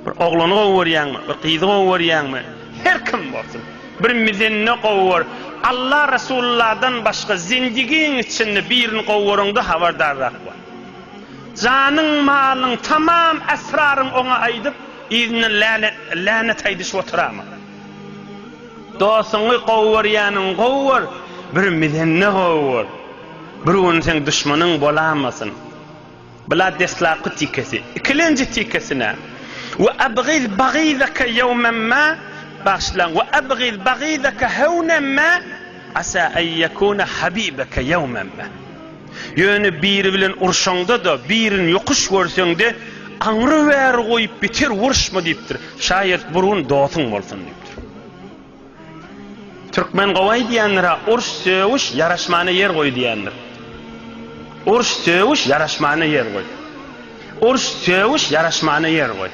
Bir oğlany gowurýanmy, bir gyzy gowurýanmy, her kim bolsun. Bir mizenni gowur. Allah Resulullah'dan başka zindigiň içinde birini gowurunda habardarrak bol. Janyň, malyň, tamam esraryň ona aýdyp, izini lanet aýdyş oturama. Dostuňy gowurýanyň gowur, bir mizenni gowur. Bir gün sen düşmanyň bolamasyn. Bila deslaqy tikesi. İkilinci tikesine. Ve abghid baghidaka yawman ma başlan ve abghid baghidaka hawnan ma asa an yakuna habibaka yawman ma. Ýöne biri bilen urşaňda da birini yokuş görseňde aňry wer goýup bitir urşma diýipdir. Şaýat burun dostuň bolsun diýipdir. Türkmen goway diýenler urş söwüş yaraşmany yer goý diýenler. Urş söwüş yaraşmany yer goý. Urş söwüş yaraşmany yer goý.